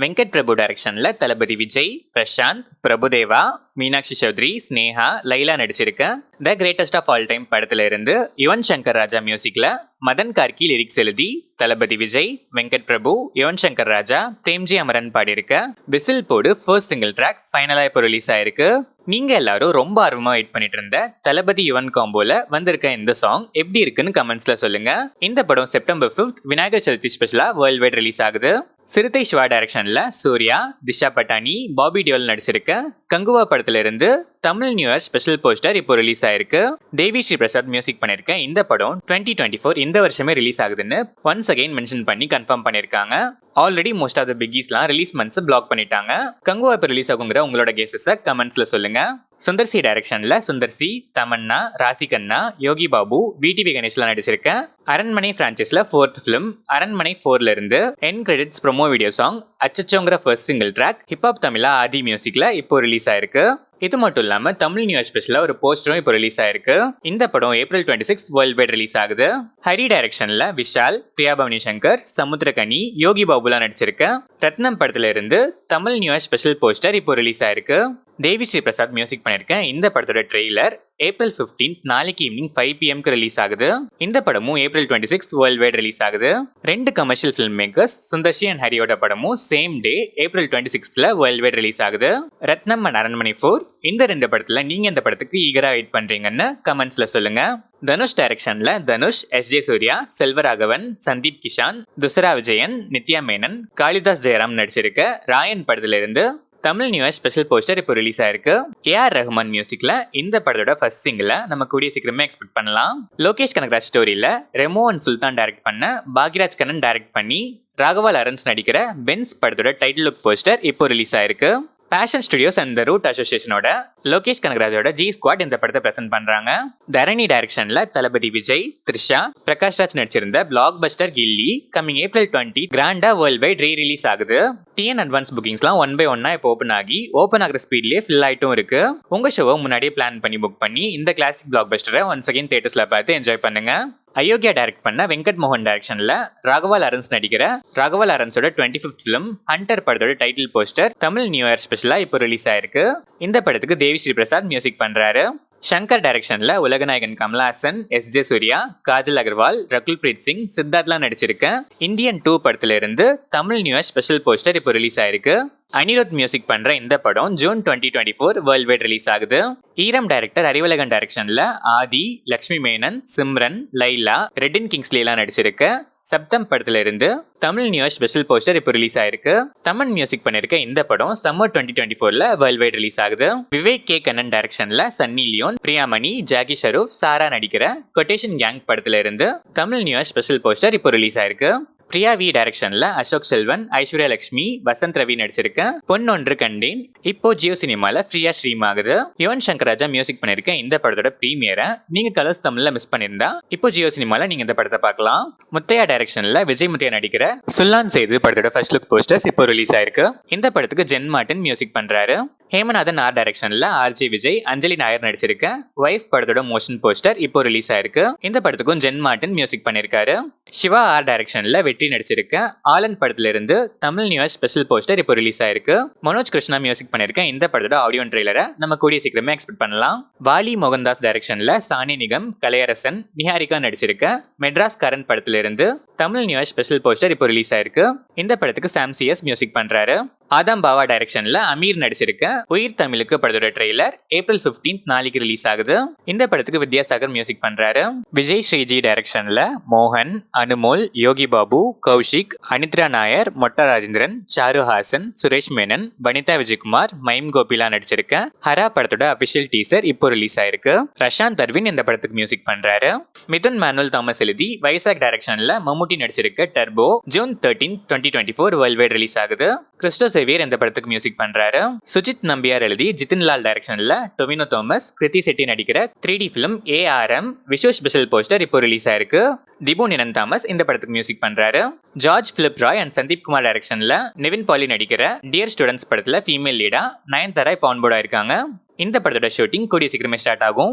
வெங்கட் பிரபு டைரக்ஷன்ல தளபதி விஜய், பிரசாந்த், பிரபுதேவா, மீனாட்சி சௌத்ரி, ஸ்னேகா, லைலா நடிச்சிருக்க the greatest of all time படத்துல இருந்து யுவன் சங்கர் ராஜா மியூசிக்ல மதன் கார்கி லிரிக்ஸ் எழுதி தளபதி விஜய், வெங்கட் பிரபு, யுவன் சங்கர் ராஜா, பிரேம்ஜி அமரன் பாடியிருக்க விசில் போடு ஃபர்ஸ்ட் சிங்கிள் ட்ராக் ஃபைனலா இப்போ ரிலீஸ் ஆயிருக்கு. நீங்க எல்லாரும் ரொம்ப ஆர்வமா வெயிட் பண்ணிட்டு இருந்த தளபதி யுவன் காம்போல வந்திருக்க இந்த சாங் எப்படி இருக்குன்னு கமெண்ட்ஸ்ல சொல்லுங்க. இந்த படம் செப்டம்பர் 5 விநாயகர் சதுர்த்தி ஸ்பெஷலா வேர்ல்ட் வைட் ரிலீஸ் ஆகுது. சிறுத்தை சிவா டைரக்ஷன்ல சூர்யா, திஷா பட்டானி, பாபி டியோல் நடிச்சிருக்க கங்குவா படத்துல இருந்து Tamil new year special poster இப்போ ரிலீஸ் ஆயிருக்கு. தேவி ஸ்ரீ பிரசாத் மியூசிக் பண்ணிருக்க இந்த படம் 2024 இந்த வருஷமே ரிலீஸ் ஆகுதுன்னு ஒன்ஸ் அகைன் மென்ஷன் பண்ணி கன்ஃபார்ம் பண்ணிருக்காங்க. ஆல்ரெடி மோஸ்ட் ஆஃப் த பிகிஸ்லாம் ரிலீஸ் மந்த்ஸ் பிளாக் பண்ணிட்டாங்க. கங்குவா இப்போ ரிலீஸ் ஆகுங்கிற உங்களோட கேசஸை கமெண்ட்ஸ்ல சொல்லுங்க. சுந்தர்சி டைரக்ஷன்ல சுந்தர்சி, தமன்னா, ராசிகண்ணா, யோகி பாபு, விடிவி கணேஷ்லாம் நடிச்சிருக்க அரண்மனை பிரான்ச்சைஸ்ல 4th ஃபிலிம் அரண்மனை 4ல இருந்து end credits promo video song அச்சச்சோங்கிற first single track hip hop Tamizha Aadhi மியூசிக்ல இப்போ ரிலீஸ் ஆயிருக்கு. இது மட்டும் இல்லாம தமிழ் நியூ இயர் ஸ்பெஷலா ஒரு போஸ்டரும் இப்போ ரிலீஸ் ஆயிருக்கு. இந்த படம் April 26 வேர்ல்ட் வைட் ரிலீஸ் ஆகுது. ஹரி டைரக்ஷன்ல விஷால், பிரியா பவானி சங்கர், சமுத்திரகனி, யோகி பாபுலாம் நடிச்சிருக்க ரத்னம் படத்துல இருந்து Tamil new year special poster இப்போ ரிலீஸ் ஆயிருக்கு. தேவி ஸ்ரீ பிரசாத் மியூசிக் பண்ணிருக்கேன் இந்த படத்தோட ட்ரெய்லர் April 15 நாளைக்கு ஈவினிங் 5 PM ரிலீஸ் ஆகுது. இந்த படமும் April 26 வேர்ல்ட் வைட் ரிலீஸ் ஆகுது. ரெண்டு commercial film makers Sundar C and ஹரியோட படமும் same day April 26 worldwide release ஆகுது. ரத்னம் அண்ட் அரண்மனை 4 இந்த ரெண்டு படத்துல நீங்க இந்த படத்துக்கு ஈகரா வெயிட் பண்றீங்கன்னு கமெண்ட்ஸ்ல சொல்லுங்க. தனுஷ் டைரக்ஷன்ல தனுஷ், SJ சூர்யா, செல்வராகவன், சந்தீப் கிஷான், துசரா விஜயன், நித்யா மேனன், காளிதாஸ் ஜெயராம் நடிச்சிருக்க ராயன் படத்துல இருந்து Tamil new year special poster இப்போ ரிலீஸ் ஆயிருக்கு. ஏஆர் ரஹ்மான் மியூசிக்ல இந்த படத்தோட ஃபர்ஸ்ட் சிங்கிளை நம்ம கூடிய சீக்கிரமே எக்ஸ்பெக்ட் பண்ணலாம். லோகேஷ் கனகராஜ் ஸ்டோரியில ரெமோ அண்ட் சுல்தான் டைரக்ட் பண்ண பாக்யராஜ் கண்ணன் டைரக்ட் பண்ணி ராகவா லாரன்ஸ் நடிக்கிற பென்ஸ் படத்தோட டைட்டில் லுக் போஸ்டர் இப்போ ரிலீஸ் ஆயிருக்கு. Passion Studios and the Route அசோசியேஷனோட லோகேஷ் கனகராஜோட ஜி ஸ்குவாட் இந்த படத்தை பிரசன்ட் பண்றாங்க. தரணி டைரக்ஷன்ல தளபதி விஜய், த்ரிஷா, பிரகாஷ் ராஜ் நடிச்சிருந்த blockbuster Ghilli coming April 20 கிராண்டா வேர்ல்ட் வைட் ரீ ரிலீஸ் ஆகுது. டிஎன் அட்வான்ஸ் புக்கிங்ஸ்லாம் 1 by 1 இப்போ ஓப்பன் ஆகி ஓப்பன் ஆகிற ஸ்பீட்லயே ஃபில் ஆயிட்டும் இருக்கு. உங்க ஷோவை முன்னாடியே பிளான் பண்ணி புக் பண்ணி இந்த கிளாசிக் பிளாக் பஸ்டரை ஒன்ஸ் அகைன் தியேட்டர்ஸ்ல பார்த்து என்ஜாய் பண்ணுங்க. அயோக்கியா டைரக்ட் பண்ண வெங்கட் மோகன் டைரக்ஷன்ல ராகவா லாரன்ஸ் நடிக்கிற ராகவா லாரன்ஸோட 25th ஃபிலிம் ஹண்டர் படத்தோட title poster Tamil new year ஸ்பெஷலா இப்போ ரிலீஸ் ஆயிருக்கு. இந்த படத்துக்கு தேவி ஸ்ரீ பிரசாத் மியூசிக் பண்றாரு. ஷங்கர் டைரக்ஷன்ல உலகநாயகன் கமல்ஹாசன், SJ சூர்யா, காஜல் அகர்வால், ரகுல் பிரீத் சிங், சித்தார்த்லாம் நடிச்சிருக்க இந்தியன் 2 படத்துல இருந்து Tamil new year special poster இப்போ ரிலீஸ் ஆயிருக்கு. அனிருத் மியூசிக் பண்ற இந்த படம் ஜூன் 2024 வேர்ல்ட் வைட் ரிலீஸ் ஆகுது. ஈரம் டைரக்டர் அறிவழகன் டைரக்ஷன்ல ஆதி, லக்ஷ்மி மேனன், சிம்ரன், லைலா, ரெட்டின் கிங்ஸ்லி எல்லாம் நடிச்சிருக்க சப்தம் படத்துல இருந்து Tamil new year special poster இப்போ ரிலீஸ் ஆயிருக்கு. தமிழ் மியூசிக் பண்ணிருக்க இந்த படம் சம்மர் 2024 வேர்ல்ட் வைட் ரிலீஸ் ஆகுது. விவேக் கே கண்ணன் டைரக்ஷன்ல சன்னி லியோன், பிரியாமணி, ஜாக்கி ஷரூப், சாரா நடிக்கிற கொட்டேஷன் கேங் படத்துல இருந்து Tamil new year special poster இப்போ ரிலீஸ் ஆயிருக்கு. பிரியா வி டைரக்ஷன்ல அசோக் செல்வன், ஐஸ்வர்யா லட்சுமி, வசந்த் ரவி நடிச்சிருக்க பொன்னொன்று கண்டேன் இப்போ ஜியோ சினிமால ஃப்ரீயா ஸ்ட்ரீம் ஆகுது. யுவன் சங்கர் ராஜா மியூசிக் பண்ணிருக்க இந்த படத்தோட பிரீமியரை நீங்க கலர்ஸ் தமிழ்ல மிஸ் பண்ணிருந்தா இப்போ ஜியோ சினிமால நீங்க இந்த படத்தை பார்க்கலாம். முத்தையா டைரக்ஷன்ல விஜய் முத்தையா நடிக்கிற சுல்லான் செய்து படத்தோட ஃபர்ஸ்ட் லுக் போஸ்டர்ஸ் இப்போ ரிலீஸ் ஆயிருக்கு. இந்த படத்துக்கு ஜென் மார்டின் மியூசிக் பண்றாரு. ஹேமநாதன் ஆர் டைரக்ஷன்ல RJ விஜய், அஞ்சலி நாயர் நடிச்சிருக்க வைஃப் படத்தோட மோஷன் போஸ்டர் இப்போ ரிலீஸ் ஆயிருக்கு. இந்த படத்துக்கும் ஜென் மார்டின் மியூசிக் பண்ணிருக்காரு. சிவா ஆர் டைரக்ஷன்ல வெற்றி நடிச்சிருக்க ஆலன் படத்துல இருந்து Tamil new year special poster இப்போ ரிலீஸ் ஆயிருக்கு. மனோஜ் கிருஷ்ணா மியூசிக் பண்ணிருக்க இந்த படத்தோட ஆடியோ ட்ரெய்லரை நம்ம கூடிய சீக்கிரமே எக்ஸ்பெக்ட் பண்ணலாம். வாலி மோகன்தாஸ் டைரக்ஷன்ல சானி நிகம், கலையரசன், நிஹாரிகா நடிச்சிருக்க மெட்ராஸ் கரண்ட் படத்துல இருந்து Tamil new year special poster இப்போ ரிலீஸ் ஆயிருக்கு. இந்த படத்துக்கு சாம் CS மியூசிக் பண்றாரு. ஆதாம் பாவா டைரக்ஷன்ல அமீர் நடிச்சிருக்க உயிர் தமிழுக்கு படத்தோட ட்ரெய்லர் April 15 நாளைக்கு ரிலீஸ் ஆகுது. இந்த படத்துக்கு வித்யாசாகர் மியூசிக் பண்றாரு. விஜய் ஸ்ரீஜி டைரக்ஷன்ல மோகன், அனுமோல், யோகி பாபு, கௌஷிக், அனித்ரா நாயர், மொட்டா ராஜேந்திரன், சாரு ஹாசன், சுரேஷ் மேனன், வனிதா விஜயகுமார், மைம் கோபிலா நடிச்சிருக்க ஹரா படத்தோட அபிஷியல் டீசர் இப்போ ரிலீஸ் ஆயிருக்கு. பிரசாந்த் அர்வின் இந்த படத்துக்கு மியூசிக் பண்றாரு. மிதுன் மேனுவல் தாமஸ் எழுதி வைசாக் டைரக்ஷன்ல மம்முட்டி நடிச்சிருக்க Turbo June 13, 2024 worldwide release ஆகுது. கிறிஸ்டோ சேவியர் இந்த படத்துக்கு மியூசிக் பண்றாரு. சுஜித் நம்பியார் எழுதி ஜிதின்லால் டைரக்ஷன்ல டொவினோ தாமஸ், கிருத்தி செட்டி நடிக்கிற 3D film ARM visual special poster இப்போ ரிலீஸ் ஆயிருக்கு. திபு நினன் தாமஸ் இந்த படத்துக்கு மியூசிக் பண்றாரு. ஜார்ஜ் பிலிப் ராய் அண்ட் சந்தீப் குமார் டைரக்ஷன்ல நிவின் பாலி நடிக்கிற டியர் ஸ்டூடெண்ட்ஸ் படத்துல ஃபீமேல் லீடா நயன்தாரா இப்போ ஆன்போர்டா இருக்காங்க. இந்த படத்தோட ஷூட்டிங் கூடிய சீக்கிரமே ஸ்டார்ட் ஆகும்.